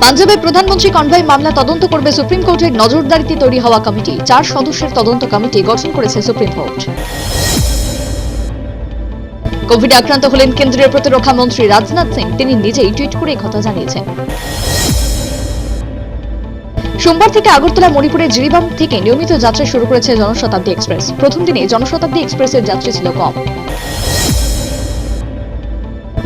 পাঞ্জাবে প্রধানমন্ত্রী কনভয় মামলা তদন্ত করবে সুপ্রিম কোর্টের নজরদারিতে তৈরি হওয়া কমিটি। 4 সদস্যের তদন্ত কমিটি গঠন করেছে সুপ্রিম কোর্ট। কোভিডে আক্রান্ত হলেন কেন্দ্রীয় প্রতিরক্ষা মন্ত্রী রাজনাথ সিং। তিনি নিজেই টুইট করে কথা জানিয়েছেন। সোমবার থেকে আগরতলা মণিপুরের জিরিবাম থেকে নিয়মিত যাত্রা শুরু করেছে জনশতাব্দী এক্সপ্রেস। প্রথম দিনে জনশতাব্দী এক্সপ্রেসের যাত্রী ছিল কম।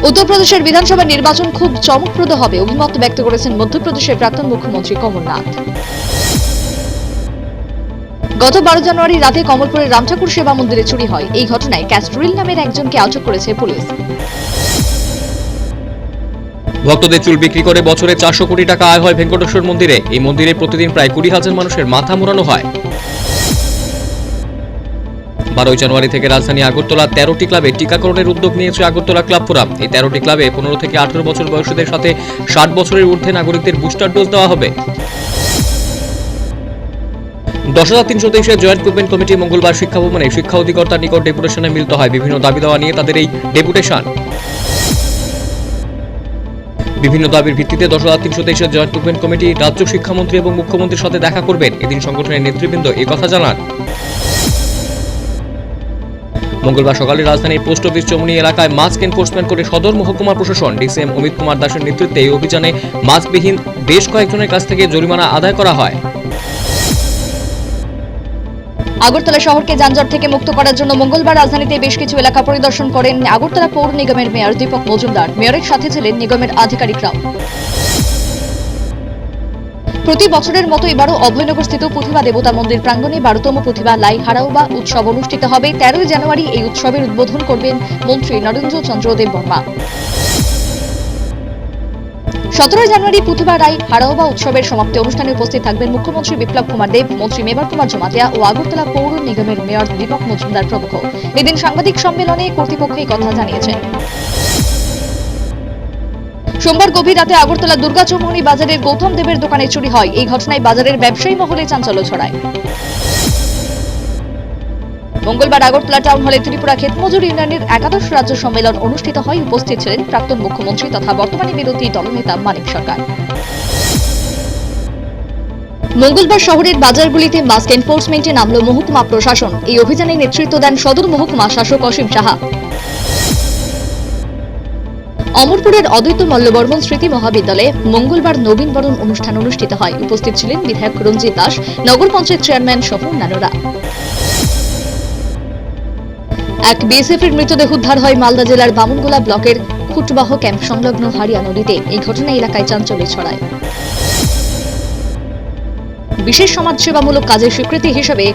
উত্তরপ্রদেশের বিধানসভা নির্বাচন খুব চমকপ্রদ হবে অভিমত ব্যক্ত করেছেন মধ্যপ্রদেশের প্রাক্তন মুখ্যমন্ত্রী কমলনাথ। গত 12 জানুয়ারি রাতে কমলপুরের রামঠাকুর সেবা মন্দিরে চুরি হয়। এই ঘটনায় ক্যাস্ট্রিল নামের একজনকে আটক করেছে পুলিশ। ভক্তদের চুল বিক্রি করে বছরে 400 কোটি টাকা আয় হয় ভেঙ্কটেশ্বর মন্দিরে। এই মন্দিরে প্রতিদিন প্রায় 20,000 মানুষের মাথা মোড়ানো হয়। 12 জানুয়ারি থেকে রাজধানী আগরতলা 13টি ক্লাবে টিকাকরণের উদ্যোগ নিয়েছে আগরতলা ক্লাব ফোরাম। এই 13টি ক্লাবে 15 থেকে 18 বছর বয়সীদের সাথে 60 বছরের ঊর্ধ্বে নাগরিকদের বুস্টার ডোজ দেওয়া হবে। 10,323 জয়েন্ট মুভমেন্ট কমিটি মঙ্গলবার শিক্ষা ভবনে শিক্ষা অধিকর্তার নিকট ডেপুটেশনে মিলিত হয়। বিভিন্ন দাবি দেওয়া নিয়ে তাদের এই ডেপুটেশন। বিভিন্ন দাবির ভিত্তিতে 10,323 জয়েন্ট মুভমেন্ট কমিটি রাজ্য শিক্ষামন্ত্রী এবং মুখ্যমন্ত্রীর সাথে দেখা করবেন। এদিন সংগঠনের নেতৃবৃন্দ এই কথা জানান। মঙ্গলবার সকালে রাজধানীর পোস্ট অফিস চৌমুহনী এলাকায় মাস্ক এনফোর্সমেন্ট করে সদর মহকুমা প্রশাসন ডিসিএম অমিত কুমার দাসের নেতৃত্বে এই অভিযানে মাস্কবিহীন বেশ কয়েকজনের কাছ থেকে জরিমানা আদায় করা হয়। আগরতলা শহরকে যানজট থেকে মুক্ত করার জন্য মঙ্গলবার রাজধানীতে বেশ কিছু এলাকা পরিদর্শন করেন আগরতলা পৌর নিগমের মেয়র দীপক মজুমদার। মেয়রের সাথে ছিলেন নিগমের আধিকারিকরাও। প্রতি বছরের মতো এবারও অভয়নগরস্থিত প্রতিভা দেবতা মন্দির প্রাঙ্গণে 12তম প্রতিভা লাই হারাওবা উৎসব অনুষ্ঠিত হবে। 13 জানুয়ারি এই উৎসবের উদ্বোধন করবেন মন্ত্রী নরেন্দ্র চন্দ্র দেব বর্মা। 17 জানুয়ারি প্রতিভা রাই হারাওবা উৎসবের সমাপ্তি অনুষ্ঠানে উপস্থিত থাকবেন মুখ্যমন্ত্রী বিপ্লব কুমার দেব, মন্ত্রী মেবার কুমার জমাতিয়া ও আগরতলা পৌর নিগমের মেয়র দীপক মজুমদার প্রমুখ। এদিন সাংবাদিক সম্মেলনে কর্তৃপক্ষ এই কথা জানিয়েছেন। সোমবার গভীর রাতে আগরতলা দুর্গা চৌমুহনী বাজারের গৌতম দেবের দোকানে চুরি হয়। এই ঘটনায় বাজারের ব্যবসায়ী মহলে চাঞ্চল্য ছড়ায়। মঙ্গলবার আগরতলা টাউন হলে ত্রিপুরা ক্ষেতমজুর ইউনিয়নের 11শ রাজ্য সম্মেলন অনুষ্ঠিত হয়। উপস্থিত ছিলেন প্রাক্তন মুখ্যমন্ত্রী তথা বর্তমানে বিরোধী দলনেতা মানিক সরকার। মঙ্গলবার শহরের বাজারগুলিতে মাস্ক এনফোর্সমেন্টে নামল মহকুমা প্রশাসন। এই অভিযানে নেতৃত্ব দেন সদর মহকুমা শাসক অসীম সাহা। অমরপুরের অদ্বৈত মল্লবর্মন স্মৃতি মহাবিদ্যালয়ে মঙ্গলবার নবীনবরণ অনুষ্ঠান অনুষ্ঠিত হয়। উপস্থিত ছিলেন বিধায়ক রঞ্জিত দাস, নগর পঞ্চায়েত চেয়ারম্যান সহ অন্যান্যরা। এক বিএসএফ এর মৃতদেহ উদ্ধার হয় মালদা জেলার বামুনগোলা ব্লকের খুটবাহ ক্যাম্প সংলগ্ন হারিয়া নদীতে। এই ঘটনায় এলাকায় চাঞ্চল্য ছড়ায়। বিশেষ সমাজসেবামূলক কাজের স্বীকৃতি হিসেবে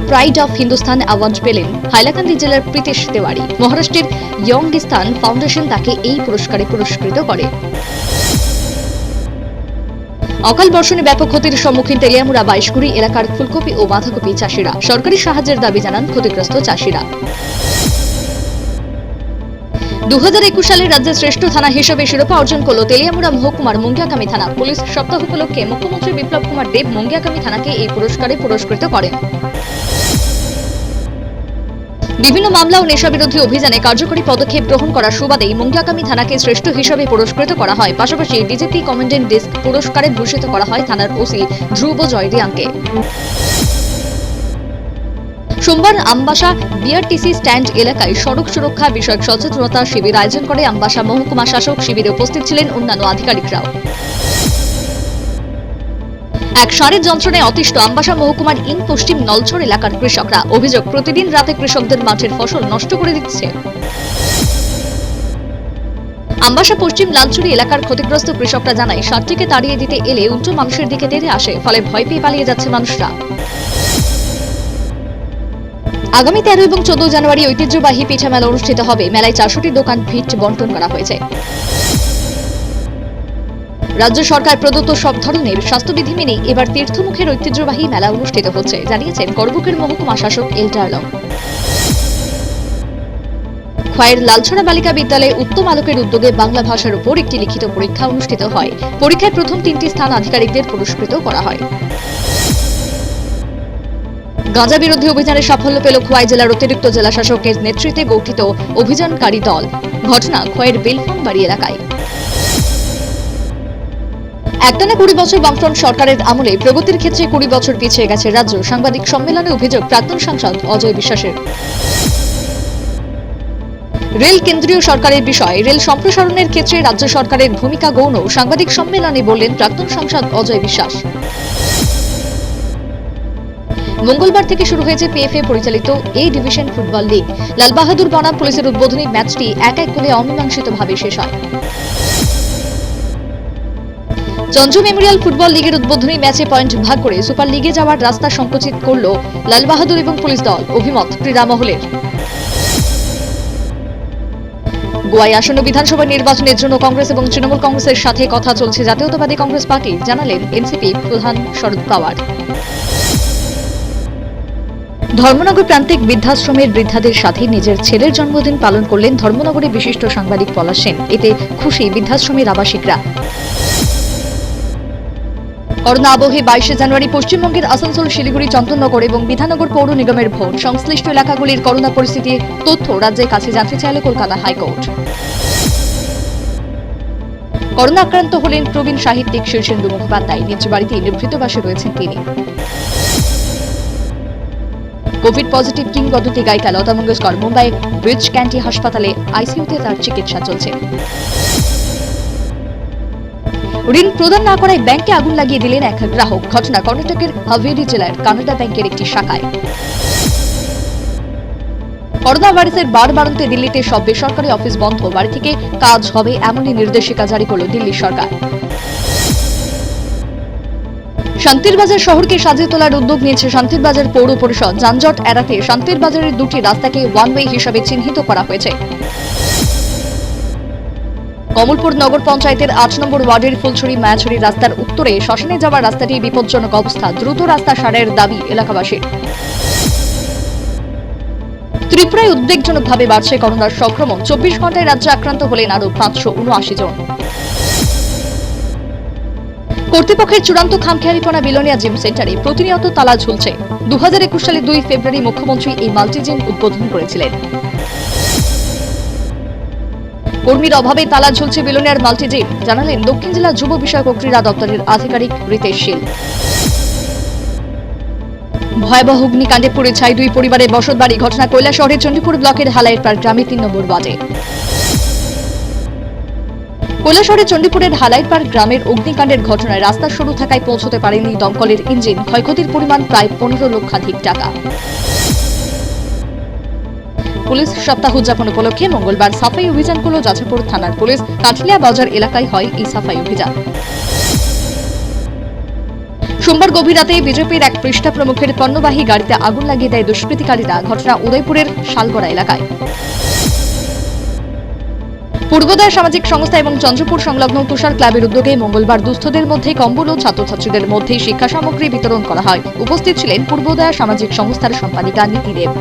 প্রাইড অফ হিন্দুস্তান অ্যাওয়ার্ড পেলেন হাইলাকান্দি জেলার প্রীতেশ তেওয়ারি। মহারাষ্ট্রের ইয়ংগিস্তান ফাউন্ডেশন তাকে এই পুরস্কারে পুরস্কৃত করে। অকাল বর্ষণে ব্যাপক ক্ষতির সম্মুখীন তেলিয়ামুড়া 22 এলাকার ফুলকপি ও বাঁধাকপি চাষিরা। সরকারি সাহায্যের দাবি জানান ক্ষতিগ্রস্ত চাষিরা। 2021 সালে রাজ্যের শ্রেষ্ঠ থানা হিসেবে শিরোপা অর্জন করল তেলিয়ামুড়া মহকুমার মুঙ্গিয়াকামি থানা। পুলিশ সপ্তাহ উপলক্ষে মুখ্যমন্ত্রী বিপ্লব কুমার দেব মুঙ্গিয়াকামি থানাকে এই পুরস্কারে পুরস্কৃত করেন। বিভিন্ন মামলা ও নেশা বিরোধী অভিযানে কার্যকরী পদক্ষেপ গ্রহণ করার সুবাদেই মুঙ্গিয়াকামি থানাকে শ্রেষ্ঠ হিসেবে পুরস্কৃত করা হয়। পাশাপাশি ডিজিপি কমান্ডেন্ট ডেস্ক পুরস্কারে ভূষিত করা হয় থানার ওসি ধ্রুব জয়রিয়াংকে। সোমবার আমবাসা বিআরটিসি স্ট্যান্ড এলাকায় সড়ক সুরক্ষা বিষয়ক সচেতনতা শিবির আয়োজন করে আমবাসা মহকুমা শাসক। শিবিরে উপস্থিত ছিলেন অন্যান্য আধিকারিকরাও। এক ষাঁড়ের যন্ত্রণায় অতিষ্ঠ আমবাসা মহকুমার ইন পশ্চিম নলছড় এলাকার কৃষকরা। অভিযোগ, প্রতিদিন রাতে কৃষকদের মাঠের ফসল নষ্ট করে দিচ্ছে। আমবাসা পশ্চিম লালচুরি এলাকার ক্ষতিগ্রস্ত কৃষকরা জানায় ষাঁড়টিকে তাড়িয়ে দিতে এলে উল্টো মানুষের দিকে তেড়ে আসে, ফলে ভয় পেয়ে পালিয়ে যাচ্ছে মানুষরা। আগামী 13 এবং 14 জানুয়ারি ঐতিহ্যবাহী পিঠা মেলা অনুষ্ঠিত হবে। মেলায় 400টি দোকান ভিট বন্টন করা হয়েছে। রাজ্য সরকার প্রদত্ত সব ধরনের স্বাস্থ্যবিধি মেনে এবার তীর্থমুখের ঐতিহ্যবাহী মেলা অনুষ্ঠিত হচ্ছে, জানিয়েছেন করবুকের মহকুমা শাসক এল ডার্লং। খোয়াইয়ের লালছড়া বালিকা বিদ্যালয়ে উত্তম আলোকের উদ্যোগে বাংলা ভাষার উপর একটি লিখিত পরীক্ষা অনুষ্ঠিত হয়। পরীক্ষায় প্রথম 3টি স্থান আধিকারিকদের পুরস্কৃত করা হয়। গাঁজা বিরোধী অভিযানে সাফল্য পেল খোয়াই জেলার অতিরিক্ত জেলা শাসকের নেতৃত্বে গঠিত অভিযানকারী দল। ঘটনা খোয়াইয়ের বেলফান বাড়ি এলাকায়। একটানা 20 বছর বামফ্রন্ট সরকারের আমলে প্রগতির ক্ষেত্রে 20 বছর পিছিয়ে গেছে রাজ্য। সাংবাদিক সম্মেলনে অভিযোগ প্রাক্তন সাংসদ অজয় বিশ্বাসের। রেল কেন্দ্রীয় সরকারের বিষয়, রেল সম্প্রসারণের ক্ষেত্রে রাজ্য সরকারের ভূমিকা গৌণ। সাংবাদিক সম্মেলনে বললেন প্রাক্তন সাংসদ অজয় বিশ্বাস। মঙ্গলবার থেকে শুরু হয়েছে পিএফএ পরিচালিত এ ডিভিশন ফুটবল লিগ। লালবাহাদুর বনাম পুলিশের উদ্বোধনী ম্যাচটি 1-1 গোলে অমীমাংসিতভাবে শেষ হয়। চন্দ্র মেমোরিয়াল ফুটবল লিগের উদ্বোধনী ম্যাচে পয়েন্ট ভাগ করে সুপার লিগে যাওয়ার রাস্তা সংকুচিত করল লালবাহাদুর এবং পুলিশ দল, অভিমত ক্রীড়া মহলের। গোয়ায় আসন্ন বিধানসভা নির্বাচনের জন্য কংগ্রেস এবং তৃণমূল কংগ্রেসের সাথে কথা চলছে জাতীয়তাবাদী কংগ্রেস পার্টি, জানালেন এনসিপি প্রধান শরদ পাওয়ার। ধর্মনগর প্রান্তিক বৃদ্ধাশ্রমের বৃদ্ধাদের সাথে নিজের ছেলের জন্মদিন পালন করলেন ধর্মনগরের বিশিষ্ট সাংবাদিক পলাশ সেন। এতে খুশি বৃদ্ধাশ্রমের আবাসিকরা। করোনা আবহে 22 জানুয়ারি পশ্চিমবঙ্গের আসানসোল, শিলিগুড়ি, চন্দননগর এবং বিধাননগর পৌর নিগমের ভোট সংশ্লিষ্ট এলাকাগুলির করোনা পরিস্থিতির তথ্য রাজ্যের কাছে জানতে চাইল কলকাতা হাইকোর্ট। করোনা আক্রান্ত হলেন প্রবীণ সাহিত্যিক শীর্ষেন্দু মুখোপাধ্যায়। নিজ বাড়িতে নিভৃতবাসে রয়েছেন তিনি। কোভিড পজিটিভ কিংবদন্তি গায়িকা লতা মঙ্গেশকর মুম্বাই ব্রিজ ক্যান্টি হাসপাতালে আইসিইউতে তার চিকিৎসা চলছে। ঋণ প্রদান না করায় ব্যাংকে আগুন লাগিয়ে দিলেন এক গ্রাহক। ঘটনা কর্ণাটকের হাভেরি জেলার কানাডা ব্যাংকের একটি শাখায়। করোনা ভাইরাসের বাড়বাড়ন্তে দিল্লিতে সব বেসরকারি অফিস বন্ধ, বাড়ি থেকে কাজ হবে এমনই নির্দেশিকা জারি করল দিল্লি সরকার। শান্তির বাজার শহরকে সাজিয়ে তোলার উদ্যোগ নিয়েছে শান্তির বাজার পৌর পরিষদ। যানজট এড়াতে শান্তির বাজারের 2টি রাস্তাকে ওয়ান ওয়ে হিসাবে চিহ্নিত করা হয়েছে। কমলপুর নগর পঞ্চায়েতের 8 নম্বর ওয়ার্ডের ফুলছড়ি মায়াছড়ি রাস্তার উত্তরে শ্মশানে যাওয়ার রাস্তাটি বিপজ্জনক অবস্থা, দ্রুত রাস্তা সারাইয়ের দাবি এলাকাবাসীর। ত্রিপুরায় উদ্বেগজনকভাবে বাড়ছে করোনার সংক্রমণ। 24 ঘন্টায় রাজ্যে আক্রান্ত হলেন আরো 579 জন। কর্তৃপক্ষের চূড়ান্ত খামখেয়ালিপনা বিলোনিয়া জিম সেন্টারে প্রতিনিয়ত তালা ঝুলছে। 2021 সালে 2 ফেব্রুয়ারি মুখ্যমন্ত্রী এই মাল্টিজিম উদ্বোধন করেছিলেন। কর্মীর অভাবে তালা ঝুলছে বিলোনিয়ার মাল্টিজিম, জানালেন দক্ষিণ জেলা যুব বিষয়ক ও ক্রীড়া দপ্তরের আধিকারিক রিতেশ শীল। ভয়াবহ অগ্নিকাণ্ডে পুড়ে ছাই 2 পরিবারের বসতবাড়ি। ঘটনা কৈলাসহরের চণ্ডীপুর ব্লকের হালাইরপাড় গ্রামে 3 নম্বর ওয়ার্ডে। কৈলাসহরের চণ্ডীপুরের হালাইরপাড় গ্রামের অগ্নিকাণ্ডের ঘটনায় রাস্তা সরু থাকায় পৌঁছতে পারেনি দমকলের ইঞ্জিন। ক্ষয়ক্ষতির পরিমাণ প্রায় 15 লক্ষাধিক টাকা। পুলিশ সপ্তাহ উদযাপন উপলক্ষে মঙ্গলবার সাফাই অভিযান করল যাচাপুর থানার পুলিশ। কাঠলিয়া বাজার এলাকায় হয় এই সাফাই অভিযান। সোমবার গভীর রাতে বিজেপির এক পৃষ্ঠা প্রমুখের পণ্যবাহী গাড়িতে আগুন লাগিয়ে দেয় দুষ্কৃতিকারীরা। ঘটনা উদয়পুরের শালগড়া এলাকায়। পূর্বোদয় সামাজিক সংস্থা এবং চন্দ্রপুর সংলগ্ন তুষার ক্লাবের উদ্যোগে মঙ্গলবার দুস্থদের মধ্যে কম্বল ও ছাত্রছাত্রীদের মধ্যে শিক্ষা সামগ্রী বিতরণ করা হয়। উপস্থিত ছিলেন পূর্বোদয় সামাজিক সংস্থার সম্পাদিকা নীতি দেব।